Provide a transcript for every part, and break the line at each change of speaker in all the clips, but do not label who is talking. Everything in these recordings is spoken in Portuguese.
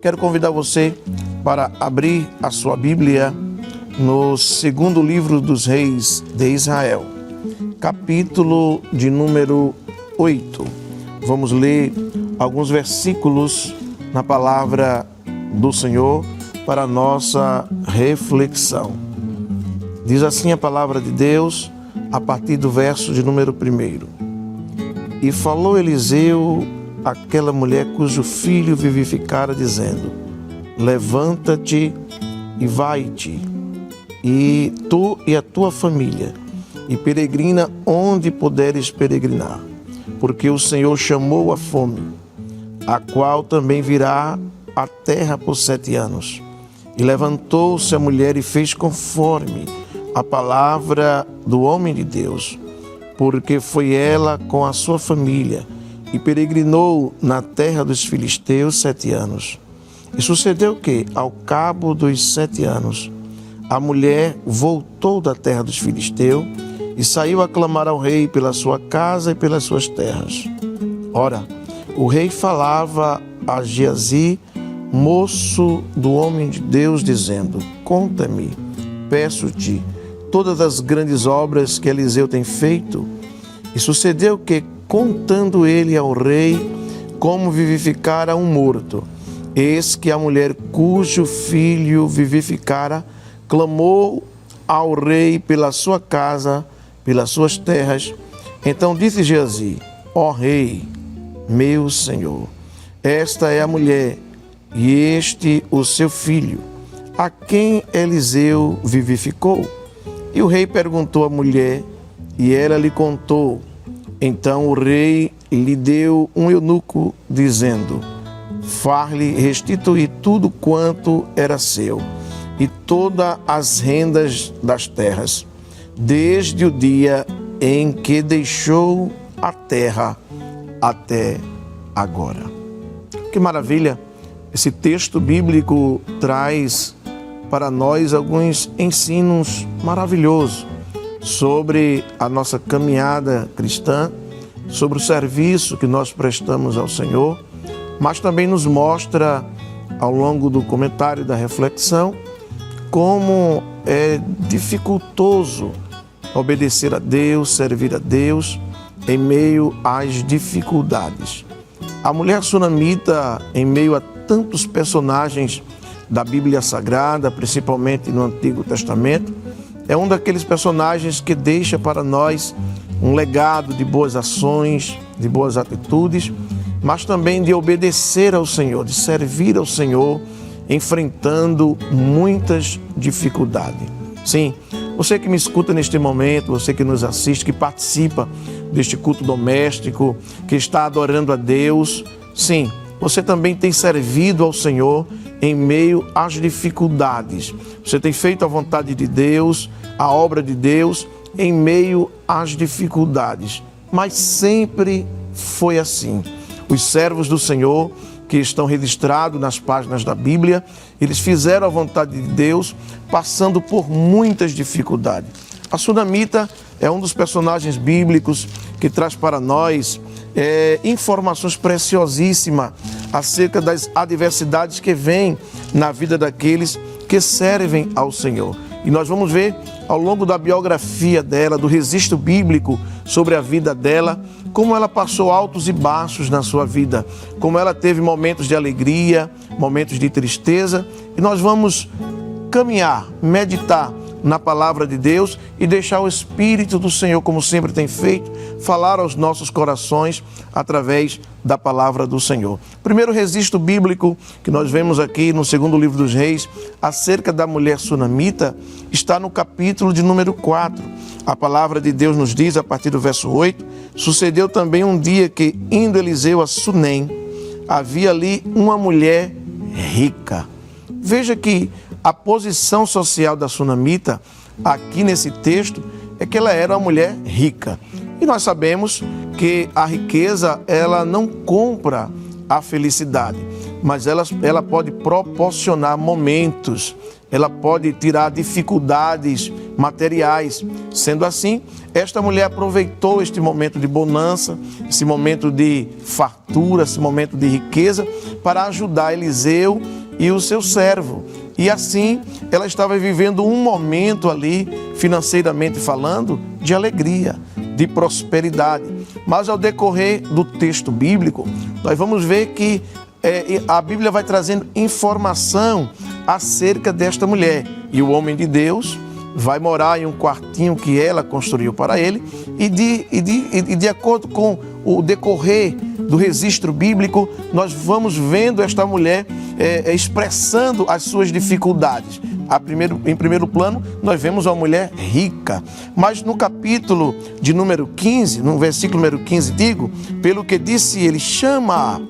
Quero convidar você para abrir a sua Bíblia no segundo livro dos reis de Israel, capítulo de número 8. Vamos ler alguns versículos na palavra do Senhor para a nossa reflexão. Diz assim a palavra de Deus, a partir do verso de número 1. E falou Eliseu àquela mulher cujo filho vivificara, dizendo: levanta-te e vai-te, e tu e a tua família, e peregrina onde puderes peregrinar, porque o Senhor chamou a fome, a qual também virá à terra por 7 anos. E levantou-se a mulher e fez conforme a palavra do homem de Deus, porque foi ela com a sua família e peregrinou na terra dos filisteus 7 anos. E sucedeu que, ao cabo dos 7 anos, a mulher voltou da terra dos filisteus e saiu a clamar ao rei pela sua casa e pelas suas terras. Ora, o rei falava a Geazi, moço do homem de Deus, dizendo: conta-me, peço-te, todas as grandes obras que Eliseu tem feito. E sucedeu que, contando ele ao rei como vivificara um morto, eis que a mulher cujo filho vivificara clamou ao rei pela sua casa, pelas suas terras. Então disse Geazi: ó rei, meu senhor, esta é a mulher e este o seu filho, a quem Eliseu vivificou. E o rei perguntou à mulher, e ela lhe contou. Então o rei lhe deu um eunuco, dizendo: far-lhe restituir tudo quanto era seu, e todas as rendas das terras, desde o dia em que deixou a terra até agora. Que maravilha! Esse texto bíblico traz para nós alguns ensinos maravilhosos sobre a nossa caminhada cristã, sobre o serviço que nós prestamos ao Senhor, mas também nos mostra, ao longo do comentário e da reflexão, como é dificultoso obedecer a Deus, servir a Deus em meio às dificuldades. A mulher sunamita, em meio a tantos personagens da Bíblia Sagrada, principalmente no Antigo Testamento, é um daqueles personagens que deixa para nós um legado de boas ações, de boas atitudes, mas também de obedecer ao Senhor, de servir ao Senhor, enfrentando muitas dificuldades. Sim, você que me escuta neste momento, você que nos assiste, que participa deste culto doméstico, que está adorando a Deus, sim, você também tem servido ao Senhor em meio às dificuldades. Você tem feito a vontade de Deus, a obra de Deus, em meio às dificuldades. Mas sempre foi assim. Os servos do Senhor, que estão registrados nas páginas da Bíblia, eles fizeram a vontade de Deus, passando por muitas dificuldades. A sunamita é um dos personagens bíblicos que traz para nós informações preciosíssimas acerca das adversidades que vêm na vida daqueles que servem ao Senhor. E nós vamos ver ao longo da biografia dela, do registro bíblico sobre a vida dela, como ela passou altos e baixos na sua vida, como ela teve momentos de alegria, momentos de tristeza, e nós vamos caminhar, meditar na palavra de Deus e deixar o Espírito do Senhor, como sempre tem feito, falar aos nossos corações através da palavra do Senhor. Primeiro registro bíblico que nós vemos aqui no segundo livro dos Reis, acerca da mulher sunamita, está no capítulo de número 4. A palavra de Deus nos diz, a partir do verso 8, sucedeu também um dia que, indo Eliseu a Sunem, havia ali uma mulher rica. Veja que a posição social da sunamita, aqui nesse texto, é que ela era uma mulher rica. E nós sabemos que a riqueza, ela não compra a felicidade. mas ela pode proporcionar momentos, ela pode tirar dificuldades materiais. Sendo assim, esta mulher aproveitou este momento de bonança, esse momento de fartura, esse momento de riqueza, para ajudar Eliseu e o seu servo. E assim, ela estava vivendo um momento ali, financeiramente falando, de alegria, de prosperidade. Mas ao decorrer do texto bíblico, nós vamos ver que a Bíblia vai trazendo informação acerca desta mulher. E o homem de Deus vai morar em um quartinho que ela construiu para ele, e de acordo com o decorrer do registro bíblico, nós vamos vendo esta mulher expressando as suas dificuldades. Em primeiro plano, nós vemos uma mulher rica, mas no capítulo de número 15, no versículo número 15, digo, pelo que disse ele, chama-a,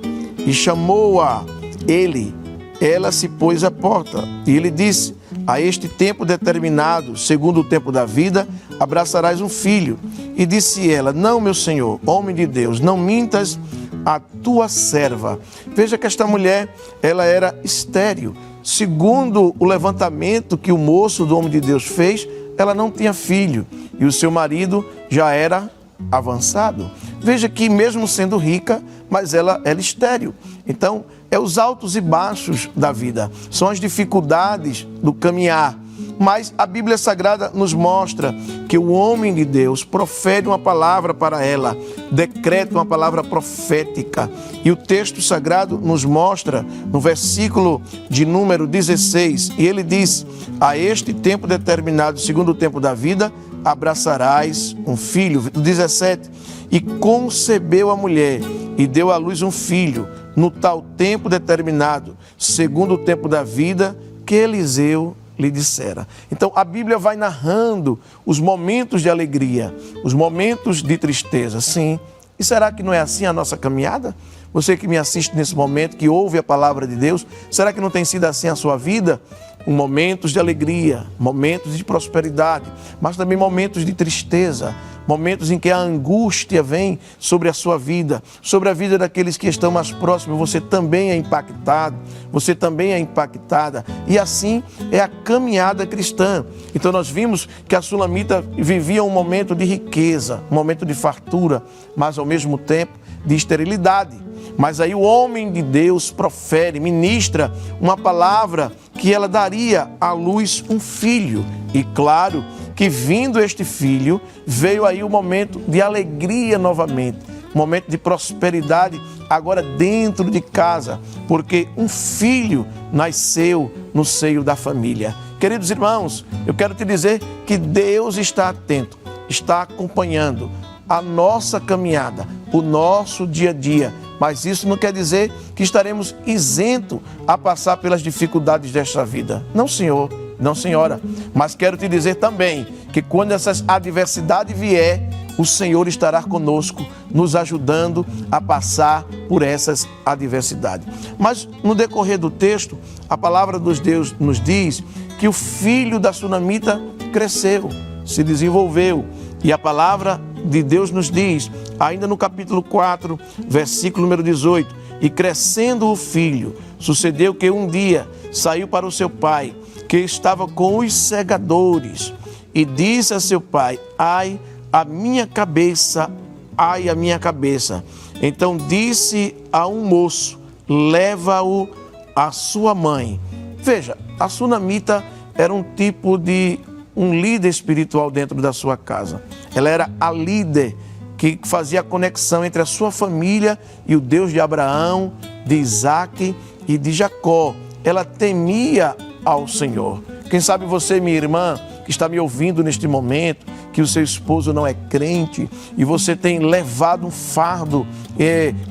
e chamou-a ele, ela se pôs à porta, e ele disse, a este tempo determinado, segundo o tempo da vida, abraçarás um filho. E disse ela, não, meu senhor, homem de Deus, não mintas a tua serva. Veja que esta mulher, ela era estéril. Segundo o levantamento que o moço do homem de Deus fez, ela não tinha filho e o seu marido já era avançado. Veja que mesmo sendo rica, mas ela era estéril. Então, é os altos e baixos da vida, são as dificuldades do caminhar. Mas a Bíblia Sagrada nos mostra que o homem de Deus profere uma palavra para ela, decreta uma palavra profética. E o texto sagrado nos mostra, no versículo de número 16, e ele diz, a este tempo determinado, segundo o tempo da vida, abraçarás um filho. 17, e concebeu a mulher e deu à luz um filho, no tal tempo determinado, segundo o tempo da vida, que Eliseu lhe dissera. Então a Bíblia vai narrando os momentos de alegria, os momentos de tristeza. Sim. E será que não é assim a nossa caminhada? Você que me assiste nesse momento, que ouve a palavra de Deus, será que não tem sido assim a sua vida? Momentos de alegria, momentos de prosperidade, mas também momentos de tristeza, momentos em que a angústia vem sobre a sua vida, sobre a vida daqueles que estão mais próximos. Você também é impactado, você também é impactada. E assim é a caminhada cristã. Então nós vimos que a Sulamita vivia um momento de riqueza, um momento de fartura, mas ao mesmo tempo de esterilidade. Mas aí o homem de Deus profere, ministra uma palavra que ela daria à luz um filho. E claro que vindo este filho, veio aí o momento de alegria novamente, um momento de prosperidade agora dentro de casa, porque um filho nasceu no seio da família. Queridos irmãos, eu quero te dizer que Deus está atento, está acompanhando a nossa caminhada, o nosso dia a dia, mas isso não quer dizer que estaremos isentos a passar pelas dificuldades desta vida. Não, senhor, não, senhora. Mas quero te dizer também que quando essas adversidades vier, o Senhor estará conosco, nos ajudando a passar por essas adversidades. Mas no decorrer do texto, a palavra de Deus nos diz que o filho da Sunamita cresceu, se desenvolveu. E a palavra de Deus nos diz, ainda no capítulo 4, versículo número 18, e crescendo o filho, sucedeu que um dia saiu para o seu pai, que estava com os segadores, e disse a seu pai, ai, a minha cabeça, ai, a minha cabeça. Então disse a um moço, leva-o à sua mãe. Veja, a Sunamita era um tipo de um líder espiritual dentro da sua casa. Ela era a líder que fazia a conexão entre a sua família e o Deus de Abraão, de Isaac e de Jacó. Ela temia ao Senhor. Quem sabe você, minha irmã, que está me ouvindo neste momento, que o seu esposo não é crente e você tem levado um fardo,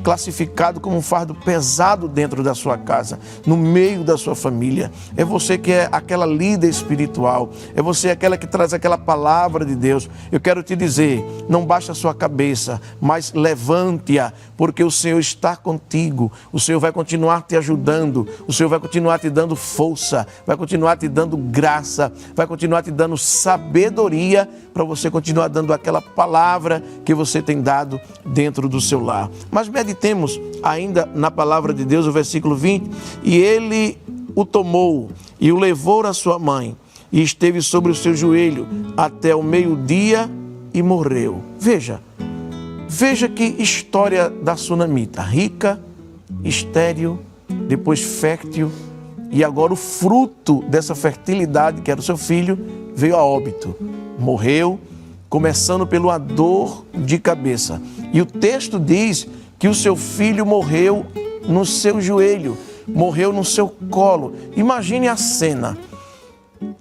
classificado como um fardo pesado dentro da sua casa, no meio da sua família. É você que é aquela líder espiritual, é você aquela que traz aquela palavra de Deus. Eu quero te dizer, não baixe a sua cabeça, mas levante-a, porque o Senhor está contigo, o Senhor vai continuar te ajudando, o Senhor vai continuar te dando força, vai continuar te dando graça, vai continuar te dando sabedoria para você continuar dando aquela palavra que você tem dado dentro do seu lar. Mas meditemos ainda na palavra de Deus, o versículo 20. E ele o tomou e o levou à sua mãe, e esteve sobre o seu joelho até o meio-dia e morreu. Veja que história da sunamita, rica, estéril, depois fértil, e agora o fruto dessa fertilidade, que era o seu filho, veio a óbito, morreu, começando pela dor de cabeça. E o texto diz que o seu filho morreu no seu joelho, morreu no seu colo. Imagine a cena.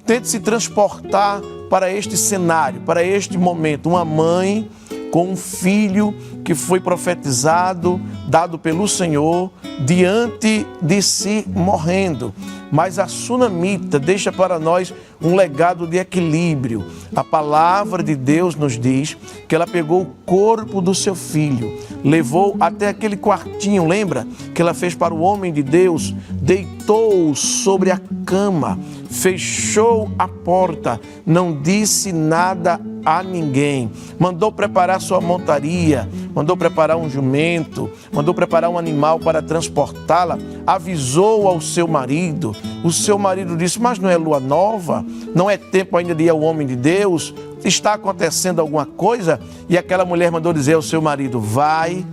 Tente se transportar para este cenário, para este momento. Uma mãe com um filho que foi profetizado, dado pelo Senhor, diante de si morrendo. Mas a sunamita deixa para nós um legado de equilíbrio. A palavra de Deus nos diz que ela pegou o corpo do seu filho, levou até aquele quartinho, lembra? Que ela fez para o homem de Deus, deitou-o sobre a cama, fechou a porta, não disse nada a ninguém, mandou preparar sua montaria, mandou preparar um jumento, mandou preparar um animal para transportá-la, avisou ao seu marido. O seu marido disse: mas não é lua nova? Não é tempo ainda de ir ao homem de Deus? Está acontecendo alguma coisa? E aquela mulher mandou dizer ao seu marido: vai,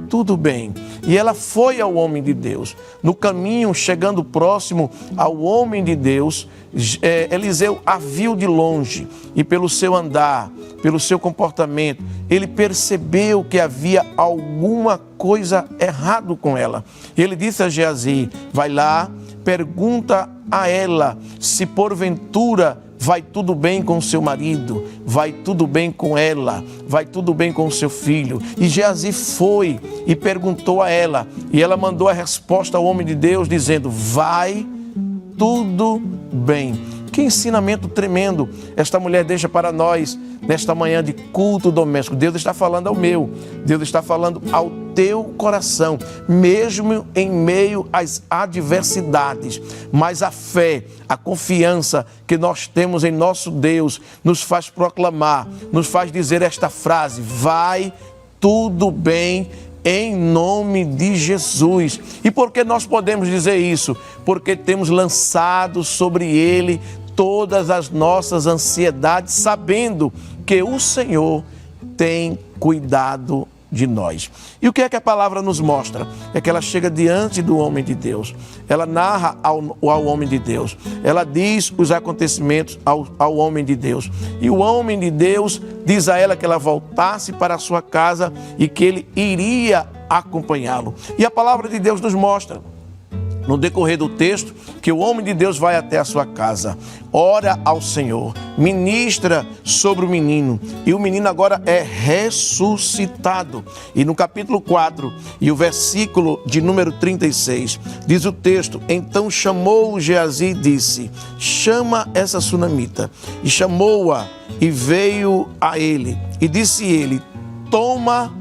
tudo bem. E ela foi ao homem de Deus. No caminho, chegando próximo ao homem de Deus, Eliseu a viu de longe, e pelo seu andar, pelo seu comportamento, ele percebeu que havia alguma coisa errada com ela. Ele disse a Geazi: vai lá, pergunta a ela se porventura vai tudo bem com o seu marido, vai tudo bem com ela, vai tudo bem com o seu filho. E Geazi foi e perguntou a ela, e ela mandou a resposta ao homem de Deus dizendo: vai tudo bem. Que ensinamento tremendo esta mulher deixa para nós nesta manhã de culto doméstico. Deus está falando ao meu, Deus está falando ao teu coração, mesmo em meio às adversidades. Mas a fé, a confiança que nós temos em nosso Deus nos faz proclamar, nos faz dizer esta frase: vai tudo bem, em nome de Jesus. E por que nós podemos dizer isso? Porque temos lançado sobre Ele todas as nossas ansiedades, sabendo que o Senhor tem cuidado de nós. E o que é que a palavra nos mostra? É que ela chega diante do homem de Deus, ela narra ao homem de Deus, ela diz os acontecimentos ao homem de Deus, e o homem de Deus diz a ela que ela voltasse para a sua casa e que ele iria acompanhá-lo. E a palavra de Deus nos mostra, no decorrer do texto, que o homem de Deus vai até a sua casa, ora ao Senhor, ministra sobre o menino, e o menino agora é ressuscitado. E no capítulo 4, e o versículo de número 36, diz o texto: então chamou Geazi e disse: chama essa sunamita. E chamou-a, e veio a ele, e disse ele: toma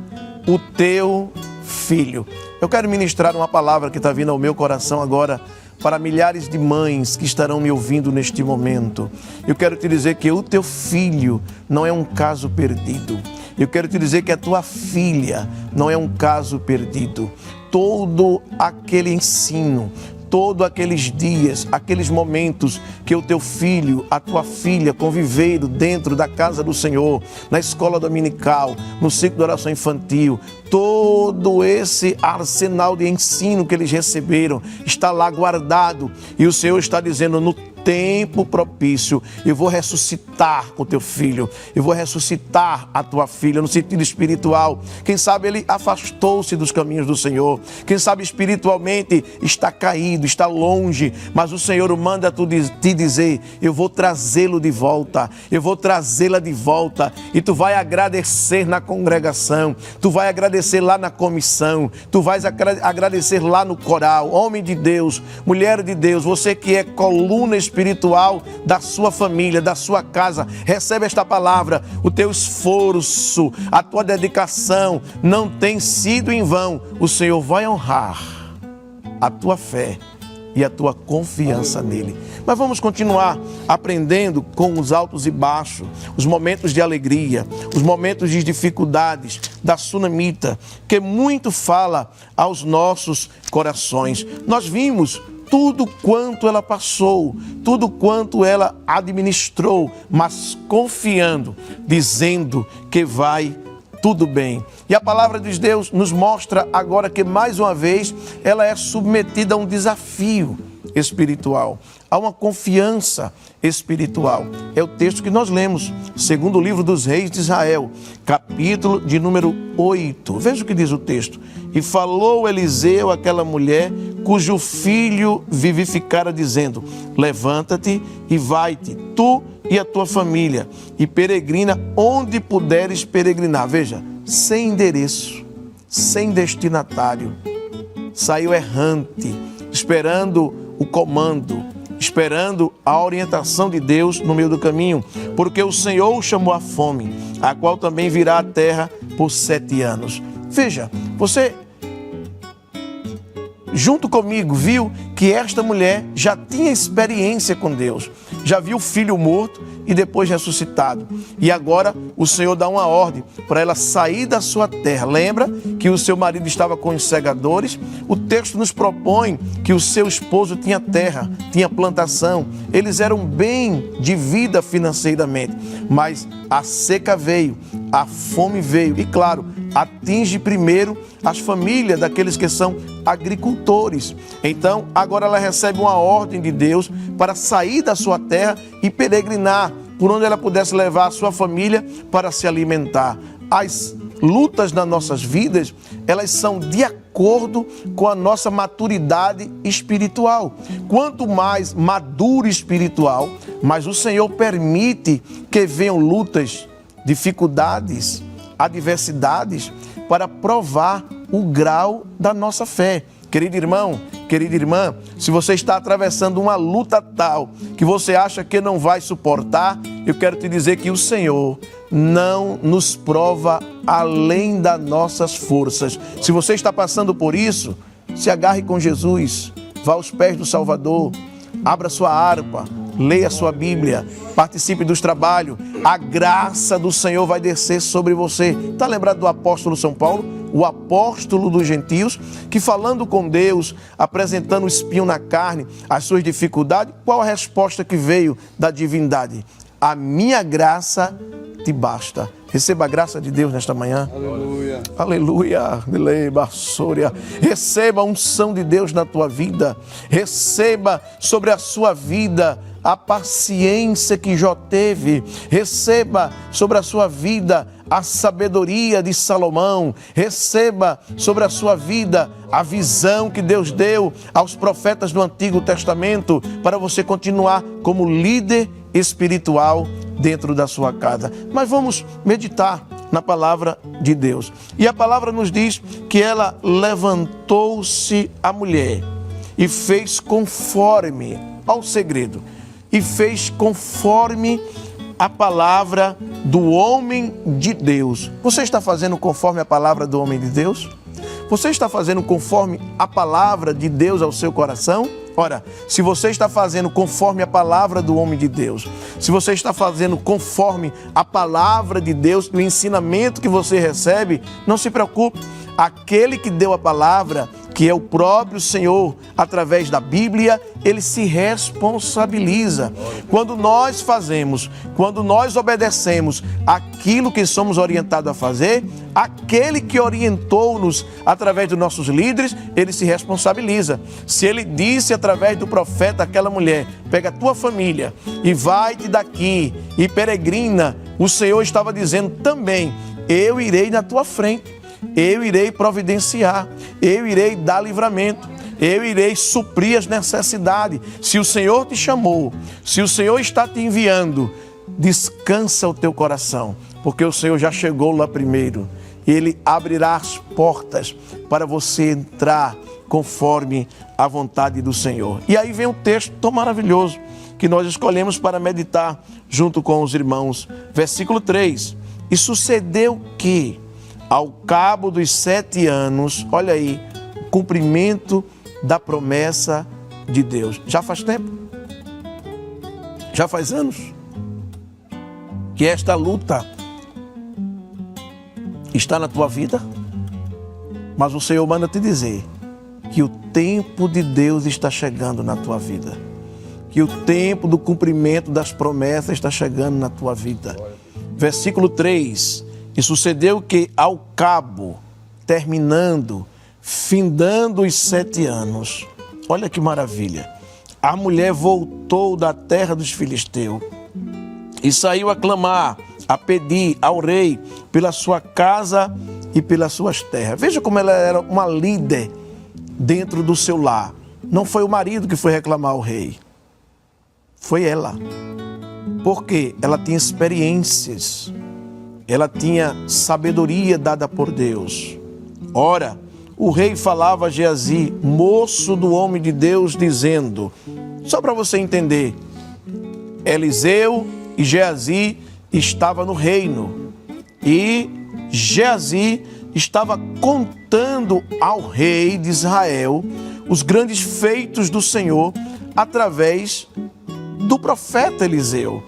o teu filho. Eu quero ministrar uma palavra que está vindo ao meu coração agora para milhares de mães que estarão me ouvindo neste momento. Eu quero te dizer que o teu filho não é um caso perdido. Eu quero te dizer que a tua filha não é um caso perdido. Todo aquele ensino, todos aqueles dias, aqueles momentos que o teu filho, a tua filha conviveram dentro da casa do Senhor, na escola dominical, no ciclo de oração infantil, todo esse arsenal de ensino que eles receberam está lá guardado, e o Senhor está dizendo: no tempo propício, eu vou ressuscitar o teu filho, eu vou ressuscitar a tua filha, no sentido espiritual. Quem sabe ele afastou-se dos caminhos do Senhor, quem sabe espiritualmente está caído, está longe, mas o Senhor manda te dizer: eu vou trazê-lo de volta, eu vou trazê-la de volta, e tu vai agradecer na congregação, tu vai agradecer lá na comissão, tu vais agradecer lá no coral. Homem de Deus, mulher de Deus, você que é coluna espiritual da sua família, da sua casa, recebe esta palavra: o teu esforço, a tua dedicação não tem sido em vão. O Senhor vai honrar a tua fé e a tua confiança nele. Mas vamos continuar aprendendo com os altos e baixos, os momentos de alegria, os momentos de dificuldades da sunamita, que muito fala aos nossos corações. Nós vimos tudo quanto ela passou, tudo quanto ela administrou, mas confiando, dizendo que vai tudo bem. E a palavra de Deus nos mostra agora que mais uma vez ela é submetida a um desafio espiritual, a uma confiança espiritual. É o texto que nós lemos, segundo o livro dos reis de Israel, capítulo de número 8. Veja o que diz o texto. E falou Eliseu àquela mulher cujo filho vivificara, dizendo: levanta-te e vai-te, tu e a tua família, e peregrina onde puderes peregrinar. Veja, sem endereço, sem destinatário, saiu errante, esperando o comando, esperando a orientação de Deus no meio do caminho, porque o Senhor o chamou à fome, a qual também virá à terra por 7 anos. Veja, você junto comigo viu que esta mulher já tinha experiência com Deus, já viu o filho morto e depois ressuscitado. E agora o Senhor dá uma ordem para ela sair da sua terra. Lembra que o seu marido estava com os segadores? O texto nos propõe que o seu esposo tinha terra, tinha plantação. Eles eram bem de vida financeiramente. Mas a seca veio, a fome veio. E claro, atinge primeiro as famílias daqueles que são agricultores. Então, agora ela recebe uma ordem de Deus para sair da sua terra e peregrinar por onde ela pudesse levar a sua família para se alimentar. As lutas nas nossas vidas, elas são de acordo com a nossa maturidade espiritual. Quanto mais maduro espiritual, mais o Senhor permite que venham lutas, dificuldades, adversidades, para provar o grau da nossa fé. Querido irmão, querida irmã, se você está atravessando uma luta tal que você acha que não vai suportar, eu quero te dizer que o Senhor não nos prova além das nossas forças. Se você está passando por isso, se agarre com Jesus, vá aos pés do Salvador, abra sua harpa, leia sua Bíblia, participe dos trabalhos, a graça do Senhor vai descer sobre você. Está lembrado do apóstolo São Paulo? O apóstolo dos gentios, que falando com Deus, apresentando o espinho na carne, as suas dificuldades, qual a resposta que veio da divindade? A minha graça te basta. Receba a graça de Deus nesta manhã.
Aleluia.
Aleluia. Receba a unção de Deus na tua vida. Receba sobre a sua vida a paciência que Jó teve. Receba sobre a sua vida a sabedoria de Salomão. Receba sobre a sua vida a visão que Deus deu aos profetas do Antigo Testamento para você continuar como líder espiritual dentro da sua casa. Mas vamos meditar na palavra de Deus. E a palavra nos diz que ela levantou-se a mulher e fez conforme ao segredo. E fez conforme a palavra do homem de Deus. Você está fazendo conforme a palavra do homem de Deus? Você está fazendo conforme a palavra de Deus ao seu coração? Ora, se você está fazendo conforme a palavra do homem de Deus, se você está fazendo conforme a palavra de Deus, o ensinamento que você recebe, não se preocupe. Aquele que deu a palavra, que é o próprio Senhor, através da Bíblia, ele se responsabiliza. Quando nós fazemos, quando nós obedecemos aquilo que somos orientados a fazer, aquele que orientou-nos através dos nossos líderes, ele se responsabiliza. Se ele disse através do profeta àquela mulher: pega a tua família e vai-te daqui e peregrina, o Senhor estava dizendo também: eu irei na tua frente. Eu irei providenciar, eu irei dar livramento, eu irei suprir as necessidades. Se o Senhor te chamou, se o Senhor está te enviando, descansa o teu coração, porque o Senhor já chegou lá primeiro. Ele abrirá as portas para você entrar conforme a vontade do Senhor. E aí vem um texto tão maravilhoso que nós escolhemos para meditar junto com os irmãos. Versículo 3. E sucedeu que, ao cabo dos 7 anos, olha aí, o cumprimento da promessa de Deus. Já faz tempo? Já faz anos que esta luta está na tua vida? Mas o Senhor manda te dizer que o tempo de Deus está chegando na tua vida. Que o tempo do cumprimento das promessas está chegando na tua vida. Versículo 3. E sucedeu que ao cabo, terminando, findando os 7 anos, olha que maravilha, a mulher voltou da terra dos filisteus e saiu a clamar, a pedir ao rei pela sua casa e pelas suas terras. Veja como ela era uma líder dentro do seu lar. Não foi o marido que foi reclamar ao rei, foi ela. Porque ela tinha experiências, ela tinha sabedoria dada por Deus. Ora, o rei falava a Geazi, moço do homem de Deus, dizendo, só para você entender, Eliseu e Geazi estavam no reino e Geazi estava contando ao rei de Israel os grandes feitos do Senhor através do profeta Eliseu.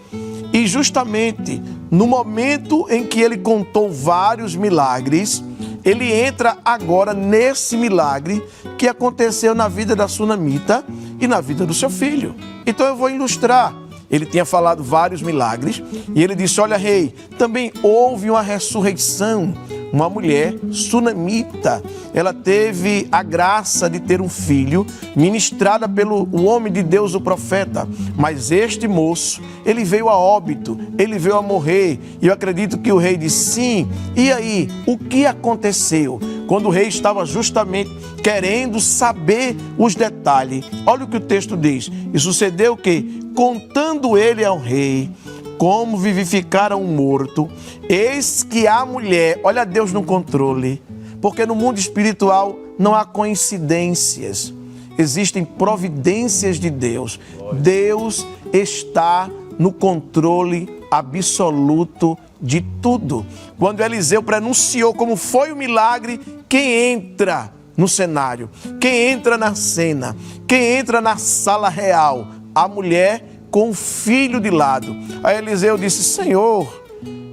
E justamente no momento em que ele contou vários milagres, ele entra agora nesse milagre que aconteceu na vida da sunamita e na vida do seu filho. Então eu vou ilustrar. Ele tinha falado vários milagres e ele disse, olha rei, também houve uma ressurreição. Uma mulher sunamita, ela teve a graça de ter um filho, ministrada pelo homem de Deus, o profeta. Mas este moço, ele veio a óbito, ele veio a morrer. E eu acredito que o rei disse, sim, e aí, o que aconteceu? Quando o rei estava justamente querendo saber os detalhes. Olha o que o texto diz. E sucedeu que, contando ele ao rei, como vivificaram um morto, eis que a mulher, olha Deus no controle, porque no mundo espiritual não há coincidências, existem providências de Deus. Deus está no controle absoluto de tudo. Quando Eliseu pronunciou como foi o milagre, quem entra no cenário, quem entra na cena, quem entra na sala real? A mulher com o filho de lado. Aí Eliseu disse, Senhor,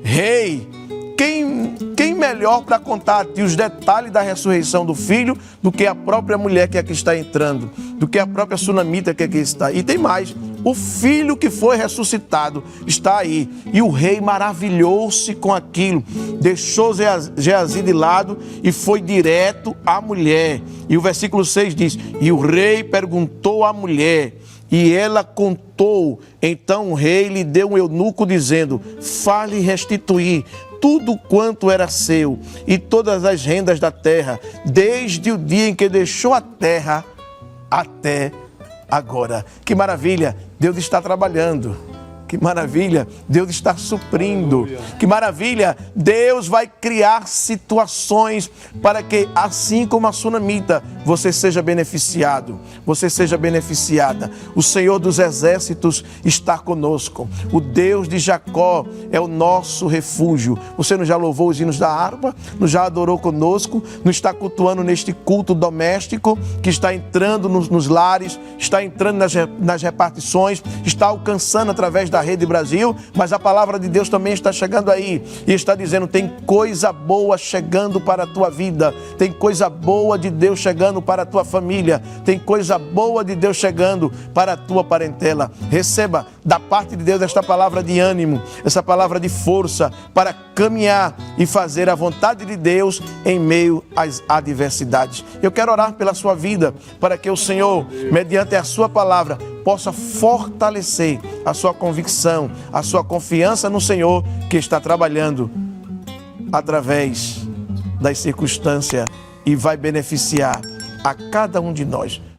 rei, quem melhor para contar-te os detalhes da ressurreição do filho do que a própria mulher que aqui está entrando, do que a própria sunamita que aqui está. E tem mais, o filho que foi ressuscitado está aí. E o rei maravilhou-se com aquilo, deixou Geazi de lado e foi direto à mulher. E o versículo 6 diz, e o rei perguntou à mulher, e ela contou. Então o rei lhe deu um eunuco dizendo, fale e restituir tudo quanto era seu e todas as rendas da terra, desde o dia em que deixou a terra até agora. Que maravilha, Deus está trabalhando. Que maravilha, Deus está suprindo. Aleluia. Que maravilha, Deus vai criar situações para que, assim como a sunamita, você seja beneficiado, você seja beneficiada. O Senhor dos exércitos está conosco. O Deus de Jacó é o nosso refúgio. Você não já louvou os hinos da harpa? Não já adorou conosco? Não está cultuando neste culto doméstico que está entrando nos lares, está entrando nas repartições, está alcançando através da Rede Brasil, mas a palavra de Deus também está chegando aí e está dizendo, tem coisa boa chegando para a tua vida, tem coisa boa de Deus chegando para a tua família, tem coisa boa de Deus chegando para a tua parentela. Receba da parte de Deus esta palavra de ânimo, essa palavra de força para caminhar e fazer a vontade de Deus em meio às adversidades. Eu quero orar pela sua vida para que o Senhor, mediante a sua palavra, possa fortalecer a sua convicção, a sua confiança no Senhor que está trabalhando através das circunstâncias e vai beneficiar a cada um de nós.